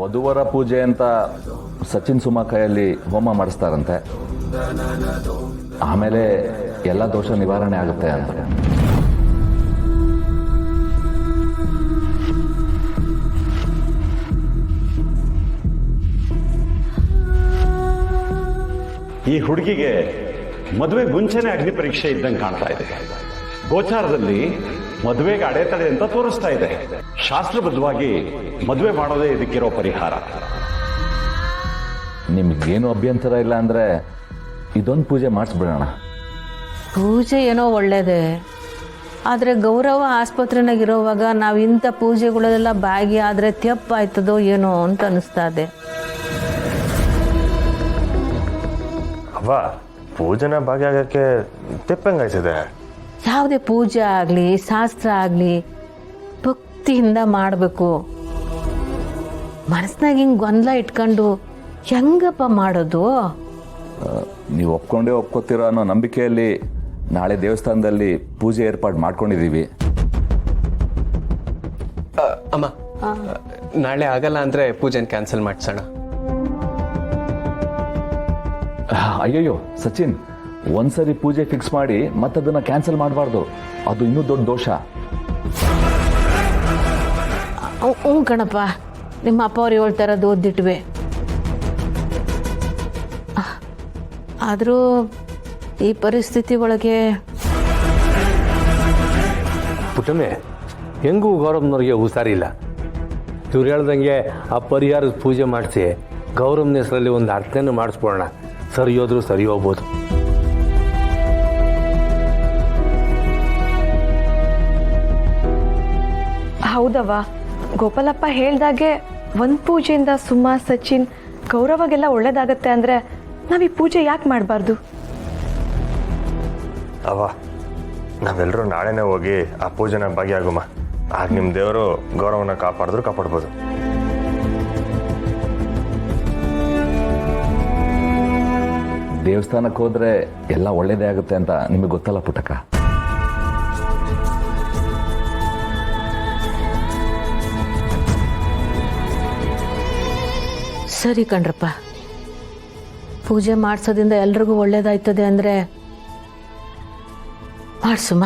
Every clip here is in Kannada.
ವಧುವರ ಪೂಜೆ ಅಂತ ಸಚಿನ್ ಸುಮಾ ಕೈಯಲ್ಲಿ ಹೋಮ ಮಾಡಿಸ್ತಾರಂತೆ. ಆಮೇಲೆ ಎಲ್ಲ ದೋಷ ನಿವಾರಣೆ ಆಗುತ್ತೆ ಅಂತ. ಈ ಹುಡುಗಿಗೆ ಮದುವೆ ಮುಂಚೆನೆ ಅಗ್ನಿ ಪರೀಕ್ಷೆ ಇದ್ದಂಗೆ ಕಾಣ್ತಾ ಇದೆ. ಗೋಚಾರದಲ್ಲಿ ಮದುವೆಗೆ ಅಡೆತಡೆ ಅಂತ ತೋರಿಸ್ತಾ ಇದೆ. ಶಾಸ್ತ್ರಬದ್ಧವಾಗಿ ಮದುವೆ ಮಾಡೋದೇ ಇದಕ್ಕಿರೋ ಪರಿಹಾರ. ನಿಮ್ಗೇನು ಅಭ್ಯಂತರ ಇಲ್ಲ ಅಂದ್ರೆ ಇದೊಂದು ಪೂಜೆ ಮಾಡಿಸ್ಬಿಡೋಣ. ಪೂಜೆ ಏನೋ ಒಳ್ಳೇದೇ, ಆದರೆ ಗೌರವ ಆಸ್ಪತ್ರೆನಾಗಿರೋವಾಗ ನಾವು ಇಂಥ ಪೂಜೆಗಳೆಲ್ಲ ಭಾಗಿಯಾದರೆ ತಪ್ಪಾಯ್ತದೋ ಏನೋ ಅಂತ ಅನಿಸ್ತಾ ಇದೆ. ಅವ್ವ, ಪೂಜೆನ ಭಾಗಿಯಾಗಕ್ಕೆ ತೆಪ್ಪಂಗಾಯ್ತದೆ. ಯಾವುದೇ ಪೂಜೆ ಆಗಲಿ ಶಾಸ್ತ್ರ ಆಗಲಿ ಭಕ್ತಿಯಿಂದ ಮಾಡಬೇಕು. ಮನಸ್ನಾಗ ಹಿಂಗೆ ಗೊಂದಲ ಇಟ್ಕೊಂಡು ಹೆಂಗಪ್ಪ ಮಾಡೋದು? ನೀವು ಒಪ್ಕೋತೀರೋ ಅನ್ನೋ ನಂಬಿಕೆಯಲ್ಲಿ ನಾಳೆ ದೇವಸ್ಥಾನದಲ್ಲಿ ಪೂಜೆ ಏರ್ಪಾಡು ಮಾಡ್ಕೊಂಡಿದ್ದೀವಿ. ಅಮ್ಮ, ನಾಳೆ ಆಗಲ್ಲ ಅಂದ್ರೆ ಪೂಜೆನ ಕ್ಯಾನ್ಸಲ್ ಮಾಡ್ಸೋಣ. ಅಯ್ಯಯ್ಯೋ ಸಚಿನ್, ಒಂದ್ಸರಿ ಪೂಜೆ ಫಿಕ್ಸ್ ಮಾಡಿ ಮತ್ತದನ್ನ ಕ್ಯಾನ್ಸಲ್ ಮಾಡಬಾರ್ದು. ಅದು ಇನ್ನೂ ದೊಡ್ಡ ದೋಷ. ಹ್ಞೂ ಕಣಪ್ಪ, ನಿಮ್ಮ ಅಪ್ಪ ಅವ್ರು ಹೇಳ್ತಾ ಇರೋದು ಓದಿಟ್ವೆ. ಆದರೂ ಈ ಪರಿಸ್ಥಿತಿ ಒಳಗೆ ಪುಟ್ಟಮೆ, ಹೆಂಗೂ ಗೌರವ್ನವ್ರಿಗೆ ಹುಷಾರಿಲ್ಲ. ಇವ್ರು ಹೇಳ್ದಂಗೆ ಆ ಪರಿಹಾರದ ಪೂಜೆ ಮಾಡಿಸಿ ಗೌರವ್ನ ಹೆಸರಲ್ಲಿ ಒಂದು ಅರ್ಥನ ಮಾಡಿಸ್ಬೋಣ. ಸರಿ ಹೋದ್ರು ಸರಿ ಹೋಗ್ಬೋದು. ಹೌದವ್ವ, ಗೋಪಾಲಪ್ಪ ಹೇಳ್ದಾಗೆ ಒಂದು ಪೂಜೆಯಿಂದ ಸುಮಾ, ಸಚಿನ್, ಗೌರವಗೆಲ್ಲ ಒಳ್ಳೇದಾಗತ್ತೆ ಅಂದ್ರೆ ನಾವ್ ಈ ಪೂಜೆ ಯಾಕೆ ಮಾಡಬಾರ್ದು? ಅವ್ವ, ನಾವೆಲ್ಲರೂ ನಾಳೆನೇ ಹೋಗಿ ಆ ಪೂಜೆನ ಭಾಗಿಯಾಗುಮ. ಆಗ ನಿಮ್ಮ ದೇವರು ಗೌರವನ ಕಾಪಾಡಿದ್ರು ಕಾಪಾಡ್ಬೋದು. ದೇವಸ್ಥಾನಕ್ಕೆ ಹೋದ್ರೆ ಎಲ್ಲ ಒಳ್ಳೇದೇ ಆಗುತ್ತೆ ಅಂತ ನಿಮಗೆ ಗೊತ್ತಲ್ಲ ಪುಟ್ಟಕ್ಕ. ಸರಿ ಕಣ್ರಪ್ಪ, ಪೂಜೆ ಮಾಡಿಸೋದ್ರಿಂದ ಎಲ್ರಿಗೂ ಒಳ್ಳೇದಾಯ್ತದೆ ಅಂದರೆ ಮಾಡಿಸುಮ್ಮ.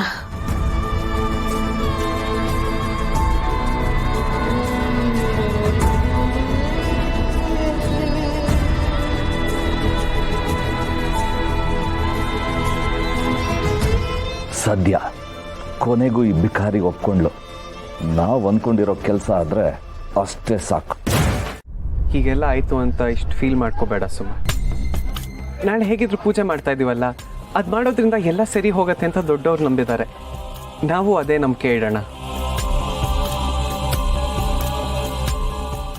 ಸದ್ಯ ಕೊನೆಗೂ ಈ ಬಿಕಾರಿಗೆ ಒಪ್ಕೊಂಡ್ಲು. ನಾವು ಅಂದ್ಕೊಂಡಿರೋ ಕೆಲಸ ಆದರೆ ಅಷ್ಟೇ ಸಾಕು. ಹೀಗೆಲ್ಲ ಆಯ್ತು ಅಂತ ಇಷ್ಟು ಫೀಲ್ ಮಾಡ್ಕೋಬೇಡ ಸುಮ್ಮ. ನಾಳೆ ಹೇಗಿದ್ರು ಪೂಜೆ ಮಾಡ್ತಾ ಇದೀವಲ್ಲ, ಅದು ಮಾಡೋದ್ರಿಂದ ಎಲ್ಲ ಸರಿ ಹೋಗತ್ತೆ ಅಂತ ದೊಡ್ಡವ್ರು ನಂಬಿದ್ದಾರೆ. ನಾವು ಅದೇ ನಂಬಿಕೆ ಇಡೋಣ.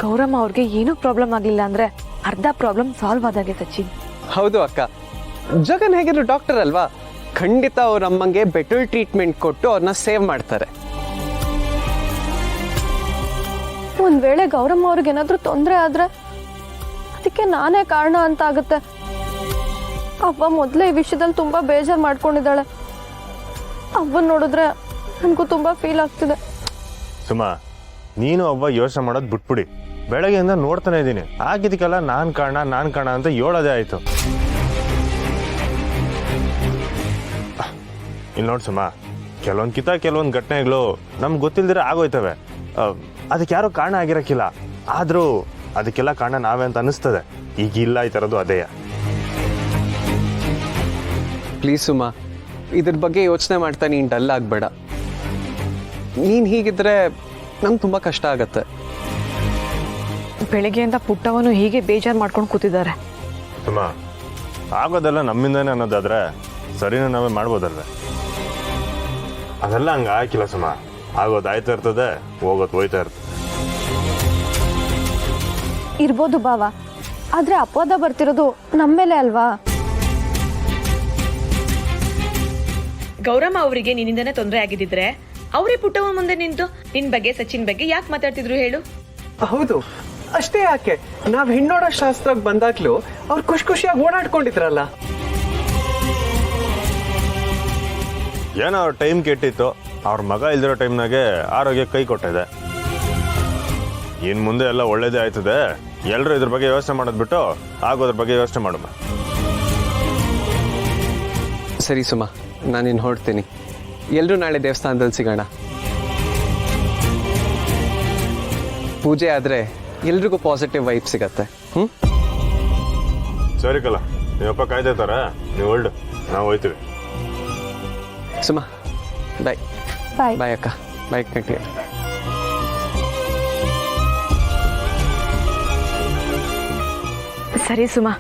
ಗೌರಮ್ಮ ಅವ್ರಿಗೆ ಏನೂ ಪ್ರಾಬ್ಲಮ್ ಆಗಲಿಲ್ಲ ಅಂದ್ರೆ ಅರ್ಧ ಪ್ರಾಬ್ಲಮ್ ಸಾಲ್ವ್ ಆದಾಗೆ ಸಚಿನ್. ಹೌದು ಅಕ್ಕ, ಜಗನ್ ಹೇಗಿದ್ರು ಡಾಕ್ಟರ್ ಅಲ್ವಾ, ಖಂಡಿತ ಅವ್ರ ಅಮ್ಮಂಗೆ ಬೆಟರ್ ಟ್ರೀಟ್ಮೆಂಟ್ ಕೊಟ್ಟು ಅವ್ರನ್ನ ಸೇವ್ ಮಾಡ್ತಾರೆ. ಒಂದ್ ವೇಳೆ ಗೌರಮ್ಮ ಅವ್ರಿಗೆ ಏನಾದ್ರೂ ತೊಂದರೆ ಆದ್ರೆ ಅದಕ್ಕೆ ನಾನೇ ಕಾರಣ ಅಂತ ಆಗುತ್ತೆ. ಅವ್ವ ಮೊದಲೇ ಈ ವಿಷಯದಲ್ಲಿ ತುಂಬಾ ಬೇಜಾರು ಮಾಡ್ಕೊಂಡಿದ್ದಾಳೆ. ಅವ್ವನ್ ನೋಡಿದ್ರೆ ನನ್ಗೂ ತುಂಬಾ ಫೀಲ್ ಆಗ್ತಿದೆ. ಸುಮಾ, ನೀನು ಅವ್ವ ಯೋಚನೆ ಮಾಡೋದು ಬಿಟ್ಬಿಡಿ. ಬೆಳಗ್ಗೆಯಿಂದ ನೋಡ್ತಾನೆ ಇದ್ದೀನಿ, ಆಗಿದ್ದಕ್ಕೆಲ್ಲ ನಾನು ಕಾರಣ ಅಂತ ಹೇಳೋದೇ ಆಯ್ತು. ಇಲ್ಲಿ ನೋಡಿ ಸುಮಾ, ಕೆಲವೊಂದು ಘಟನೆಗಳು ನಮ್ಗೆ ಗೊತ್ತಿಲ್ದಿರ ಆಗೋಯ್ತವೆ. ಅದಕ್ಕೆ ಯಾರೋ ಕಾರಣ ಆಗಿರಕ್ಕಿಲ್ಲ, ಆದರೂ ಅದಕ್ಕೆಲ್ಲ ಕಾರಣ ನಾವೇ ಅಂತ ಅನಿಸ್ತದೆ. ಈಗ ಇಲ್ಲ ಈ ಥರದ್ದು ಅದೇ. ಪ್ಲೀಸ್ ಸುಮಾ, ಇದ್ರ ಬಗ್ಗೆ ಯೋಚನೆ ಮಾಡ್ತಾ ನೀನು ಡಲ್ ಆಗಬೇಡ. ನೀನು ಹೀಗಿದ್ರೆ ನಂಗೆ ತುಂಬ ಕಷ್ಟ ಆಗತ್ತೆ. ಬೆಳಗ್ಗೆಯಿಂದ ಪುಟ್ಟವನು ಹೀಗೆ ಬೇಜಾರು ಮಾಡ್ಕೊಂಡು ಕೂತಿದ್ದಾರೆ. ಸುಮಾ, ಆಗೋದೆಲ್ಲ ನಮ್ಮಿಂದಾನೆ ಅನ್ನೋದಾದ್ರೆ ಸರಿನೂ ನಾವೇ ಮಾಡ್ಬೋದಲ್ವೇ? ಅದೆಲ್ಲ ಹಂಗೆ ಹಾಕಿಲ್ಲ ಸುಮಾ. ಆಗೋದು ಆಯ್ತಾ ಇರ್ತದೆ, ಹೋಗೋದು ಹೋಯ್ತಾ ಇರ್ತದೆ. ಇರ್ಬೋದು ಬಾವ, ಆದ್ರೆ ಅಪವಾದ ಬರ್ತಿರೋದು ನಮ್ಮೇಲೆ ಅಲ್ವಾ? ಗೌರಮ್ಮ ಅವರಿಗೆ ನಿನ್ನಿಂದನೇ ತೊಂದರೆ ಆಗಿದ್ದಿದ್ರೆ ಅವರೇ ಪುಟ್ಟವ ಮುಂದೆ ನಿಂತು ನಿನ್ ಬಗ್ಗೆ ಸಚಿನ್ ಬಗ್ಗೆ ಯಾಕೆ ಮಾತಾಡ್ತಿದ್ರು ಹೇಳು? ಹೌದು, ಅಷ್ಟೇ ಯಾಕೆ, ನಾವ್ ಹೆಣ್ಣೋಡ ಶಾಸ್ತ್ರಕ್ಕೆ ಬಂದಾಗ್ಲೂ ಅವ್ರು ಖುಷಿಯಾಗಿ ಓಡಾಡ್ಕೊಂಡಿದ್ರಲ್ಲ. ಏನೋ ಅವ್ರ ಟೈಮ್ ಕೆಟ್ಟಿತ್ತು, ಅವ್ರ ಮಗ ಇಲ್ದಿರೋ ಟೈಮ್ನಾಗೆ ಆರೋಗ್ಯ ಕೈ ಕೊಟ್ಟಿದೆ. ಇನ್ನು ಮುಂದೆ ಎಲ್ಲ ಒಳ್ಳೇದೇ ಆಯ್ತದೆ. ಎಲ್ಲರೂ ಇದ್ರ ಬಗ್ಗೆ ಯೋಚನೆ ಮಾಡೋದು ಬಿಟ್ಟು ಆಗೋದ್ರ ಬಗ್ಗೆ ಯೋಚನೆ ಮಾಡೋಣ. ಸರಿ ಸುಮಾ, ನಾನಿನ್ನು ಹೊರಡ್ತೀನಿ. ಎಲ್ಲರೂ ನಾಳೆ ದೇವಸ್ಥಾನದಲ್ಲಿ ಸಿಗೋಣ. ಪೂಜೆ ಆದರೆ ಎಲ್ರಿಗೂ ಪಾಸಿಟಿವ್ ವೈಬ್ ಸಿಗತ್ತೆ. ಸರಿ ಕಲ, ನೀವಪ್ಪ ಕಾಯ್ತಾರ, ನೀವು ಹೊರಡು, ನಾವು ಹೋಯ್ತೀವಿ. ಸುಮಾ ಬಾಯ್. ಬಾಯ್. ಬಾಯ್ ಅಕ್ಕ. ಬಾಯ್ ಕಟ್ಟಿ. ಸರಿ ಸುಮಾ,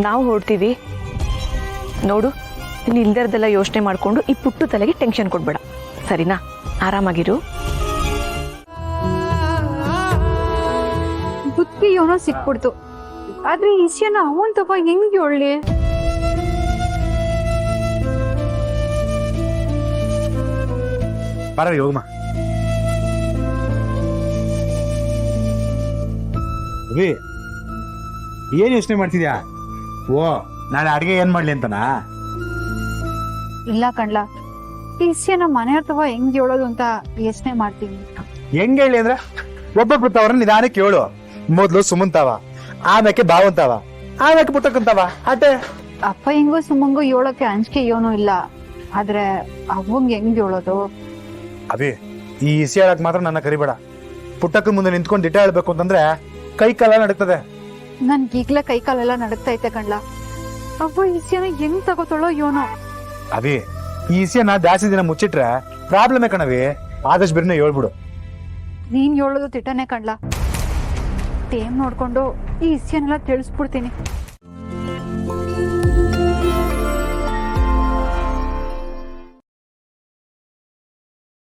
ನಾವು ಹೊರಡ್ತೀವಿ. ನೋಡು, ನೀನು ಇಲ್ದಿರದೆಲ್ಲ ಯೋಚನೆ ಮಾಡಿಕೊಂಡು ಈ ಪುಟ್ಟು ತಲೆಗೆ ಟೆನ್ಷನ್ ಕೊಡ್ಬೇಡ, ಸರಿನಾ? ಆರಾಮಾಗಿರು. ಬುದ್ಧಿ ಏನೋ ಸಿಕ್ಬಿಡ್ತು, ಆದ್ರೆ ಈ ವಿಷಯನ ಅವನ್ ತಪ್ಪ ಹೆಂಗ್ ಹೇಳಿ? ಬರ ಯೋಗಮ್ಮ. ಅವಿ, ಏನ್ ಯೋಚನೆ ಮಾಡ್ತಿದ್ಯಾ? ಓ, ನಾಳೆ ಅಡ್ಗೆ ಏನ್ ಮಾಡ್ಲಿ ಅಂತನಾ? ಇಲ್ಲ ಕಣ್ಲಾ, ಈ ವಿಷಯನ ಮನೆಯವ್ರ ತವ ಹೆಂಗ್ ಹೇಳೋದು ಅಂತ ಯೋಚನೆ ಮಾಡ್ತೀನಿ. ಹೆಂಗ್ ಹೇಳಿ ಅಂದ್ರೆ, ಒಬ್ಬೊಬ್ರು ಅವ್ರನ್ನ ನಿಧಾನಕ್ಕೆ ಹೇಳು. ಮೊದ್ಲು ಸುಮಂತಾವ, ಆಮೇಲೆ ಭಾವಂತಾವ, ಆಮೇಲೆ ಪುಟ್ಟಕ್ಕಂತಾವ ಅಟೆ. ಅಪ್ಪ ಹೆಂಗೋ ಸುಮ್ಮಂಗು ಹೇಳೋಕೆ ಅಂಜಿಕೆ ಏನೂ ಇಲ್ಲ, ಆದ್ರೆ ಅವಂಗ್ ಹೆಂಗ್ ಹೇಳೋದು? ಅವಿ, ಈ ಇಸಿ ಹೇಳಕ್ ಮಾತ್ರ ನನ್ನ ಕರಿಬೇಡ. ಪುಟ್ಟಕ್ಕನ ಮುಂದೆ ನಿಂತ್ಕೊಂಡು ದಿಟ ಹೇಳ್ಬೇಕು ಅಂತಂದ್ರೆ ಕೈ ಕಾಲ ನಡೀತದೆ. ನನ್ಗೀಗ್ಲೇ ಕೈ ಕಾಲೆಲ್ಲ ನಡಕ್ತೈತೆ ಕಣ್ಲ. ಅವ್ವ ಈ ವಿಷಯನ ಹೆಂಗ್ ತಗೋತಾಳೋ ಏನೋ. ಅವಿ, ಈ ಇಸಿಯನ್ನ ಜಾಸ್ತಿ ದಿನ ಮುಚ್ಚಿಟ್ರೆ ಪ್ರಾಬ್ಲಮೇ ಕಣವಿ. ಆದಷ್ಟು ಬೇರೆ ಹೇಳ್ಬಿಡು. ನೀನ್ ಹೇಳೋದು ತಿಟ್ಟನೆ ಕಣ್ಲ. ಟೇಮ್ ನೋಡ್ಕೊಂಡು ಈ ವಿಷಯನೆಲ್ಲ ತಿಳಿಸ್ಬಿಡ್ತೀನಿ.